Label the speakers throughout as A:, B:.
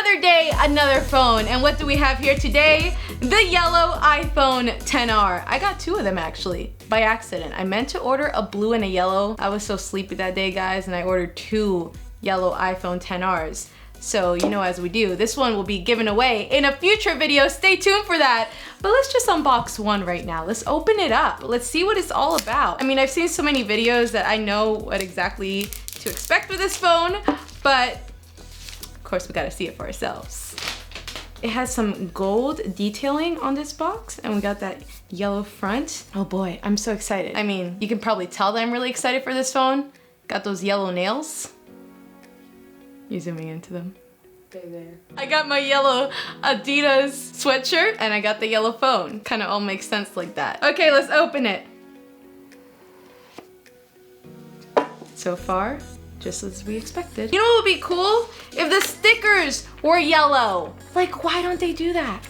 A: Another day, another phone. And what do we have here today? The yellow iPhone XR. I got two of them actually, by accident. I meant to order a blue and a yellow. I was so sleepy that day, guys, and I ordered two yellow iPhone XRs. So, you know, as we do, this one will be given away in a future video. Stay tuned for that. But let's just unbox one right now. Let's open it up. Let's see what it's all about. I mean, I've seen so many videos that I know what exactly to expect with this phone, but of course we gotta see it for ourselves. It has some gold detailing on this box, and we got that yellow front. Oh boy, I'm so excited. I mean, you can probably tell that I'm really excited for this phone. Got those yellow nails. You zooming into them?
B: They're there.
A: I got my yellow Adidas sweatshirt and I got the yellow phone. Kind of all makes sense like that. Okay, let's open it. So far, just as we expected. You know what would be cool? If the stickers were yellow. Like, why don't they do that?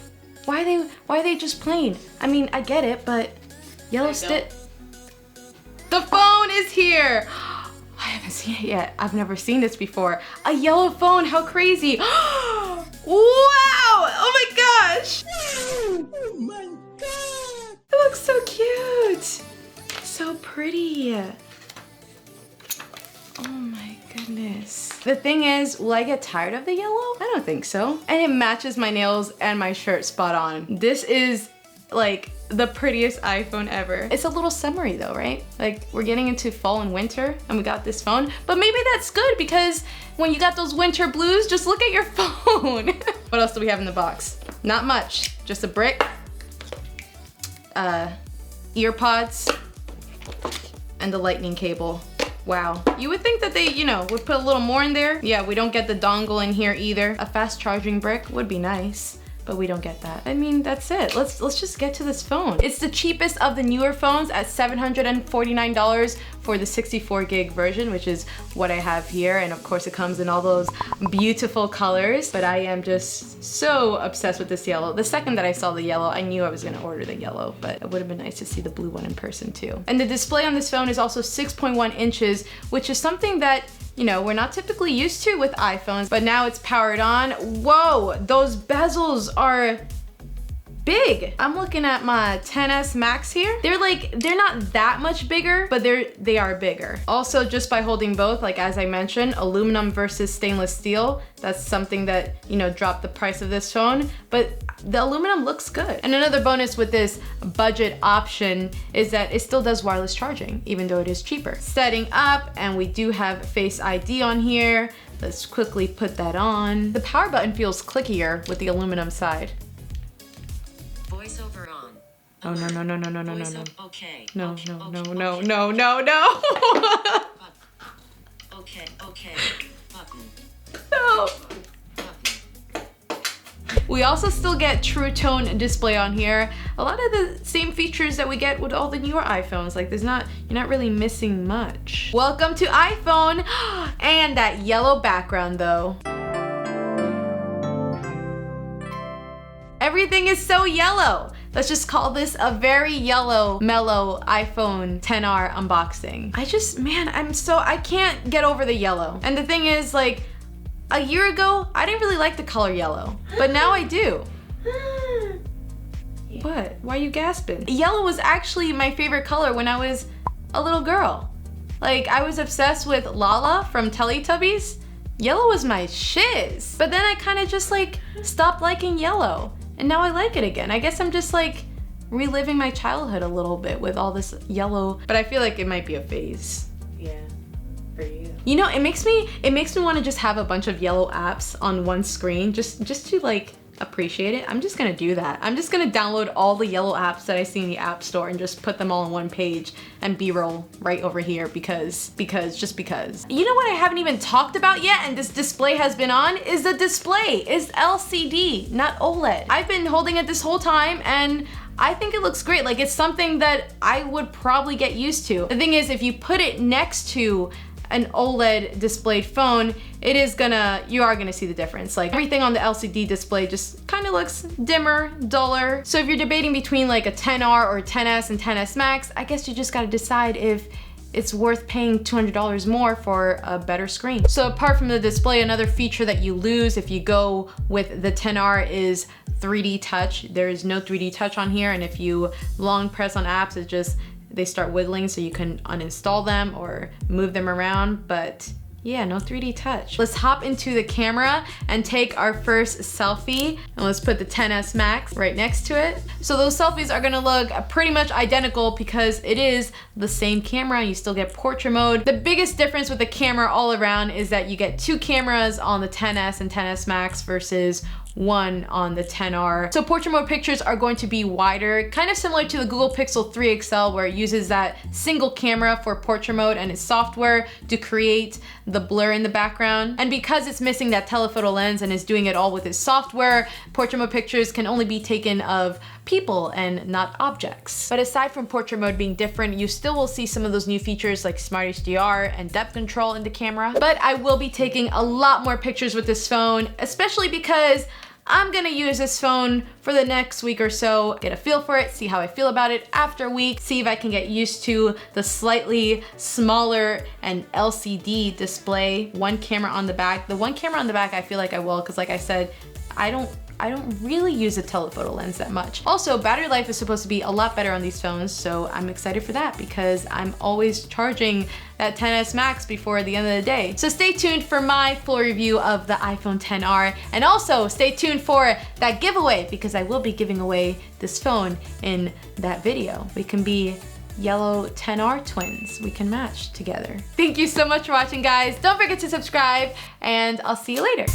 A: Why are they just plain? I mean, I get it, but yellow stick. The phone is here. I haven't seen it yet. I've never seen this before. A yellow phone, how crazy. Wow, oh my gosh.
B: Oh my god.
A: It looks so cute. So pretty. Oh my goodness. The thing is, will I get tired of the yellow? I don't think so. And it matches my nails and my shirt spot on. This is like the prettiest iPhone ever. It's a little summery though, right? Like we're getting into fall and winter and we got this phone, but maybe that's good because when you got those winter blues, just look at your phone. What else do we have in the box? Not much, just a brick, ear pods, and the lightning cable. Wow. You would think that they, you know, would put a little more in there. Yeah, we don't get the dongle in here either. A fast charging brick would be nice, but we don't get that. I mean, that's it. Let's just get to this phone. It's the cheapest of the newer phones at $749 for the 64 gig version, which is what I have here. And of course it comes in all those beautiful colors, but I am just so obsessed with this yellow. The second that I saw the yellow, I knew I was gonna order the yellow, but it would have been nice to see the blue one in person too. And the display on this phone is also 6.1 inches, which is something that, you know, we're not typically used to with iPhones, but now it's powered on. Whoa, those bezels are big. I'm looking at my XS Max here. They're not that much bigger, but they are bigger. Also, just by holding both, like as I mentioned, aluminum versus stainless steel, that's something that, you know, dropped the price of this phone, but the aluminum looks good. And another bonus with this budget option is that it still does wireless charging, even though it is cheaper. Setting up, and we do have Face ID on here. Let's quickly put that on. The power button feels clickier with the aluminum side.
C: Voiceover on.
A: Oh no no no no no no no no.
C: Okay.
A: No
C: okay,
A: no
C: okay,
A: no
C: okay,
A: no
C: okay.
A: no no no.
C: Okay, okay. Button.
A: No.
C: Button.
A: We also still get True Tone display on here. A lot of the same features that we get with all the newer iPhones. Like you're not really missing much. Welcome to iPhone. And that yellow background though. Everything is so yellow. Let's just call this a very yellow, mellow iPhone XR unboxing. I can't get over the yellow. And the thing is, like, a year ago, I didn't really like the color yellow, but now I do. What? Why are you gasping? Yellow was actually my favorite color when I was a little girl. Like, I was obsessed with Lala from Teletubbies. Yellow was my shiz. But then I kind of just like stopped liking yellow. And now I like it again. I guess I'm just like reliving my childhood a little bit with all this yellow, but I feel like it might be a phase.
B: Yeah, for you.
A: You know, it makes me want to just have a bunch of yellow apps on one screen just to like appreciate it. I'm just gonna do that. I'm just gonna download all the yellow apps that I see in the App Store and just put them all on one page and B-roll right over here because. You know what I haven't even talked about yet and this display has been on is the display is LCD, not OLED. I've been holding it this whole time and I think it looks great. Like it's something that I would probably get used to. The thing is, if you put it next to an OLED displayed phone, you are gonna see the difference. Like everything on the LCD display just kind of looks dimmer, duller. So if you're debating between like a XR or a XS and XS Max, I guess you just gotta decide if it's worth paying $200 more for a better screen. So apart from the display, another feature that you lose if you go with the XR is 3D touch. There is no 3D touch on here, and if you long press on apps, they start wiggling, so you can uninstall them or move them around, but yeah, no 3D touch. Let's hop into the camera and take our first selfie, and let's put the XS Max right next to it. So those selfies are gonna look pretty much identical because it is the same camera. You still get portrait mode. The biggest difference with the camera all around is that you get 2 cameras on the XS and XS Max versus 1 on the XR. So portrait mode pictures are going to be wider, kind of similar to the Google Pixel 3 XL, where it uses that single camera for portrait mode and its software to create the blur in the background. And because it's missing that telephoto lens and is doing it all with its software, portrait mode pictures can only be taken of people and not objects. But aside from portrait mode being different, you still will see some of those new features like Smart HDR and depth control in the camera. But I will be taking a lot more pictures with this phone, especially because I'm gonna use this phone for the next week or so, get a feel for it, see how I feel about it after a week, see if I can get used to the slightly smaller and LCD display, 1 camera on the back. The 1 camera on the back, I feel like I will, because like I said, I don't really use a telephoto lens that much. Also, battery life is supposed to be a lot better on these phones, so I'm excited for that because I'm always charging that XS Max before the end of the day. So stay tuned for my full review of the iPhone XR, and also stay tuned for that giveaway because I will be giving away this phone in that video. We can be yellow XR twins. We can match together. Thank you so much for watching, guys. Don't forget to subscribe, and I'll see you later.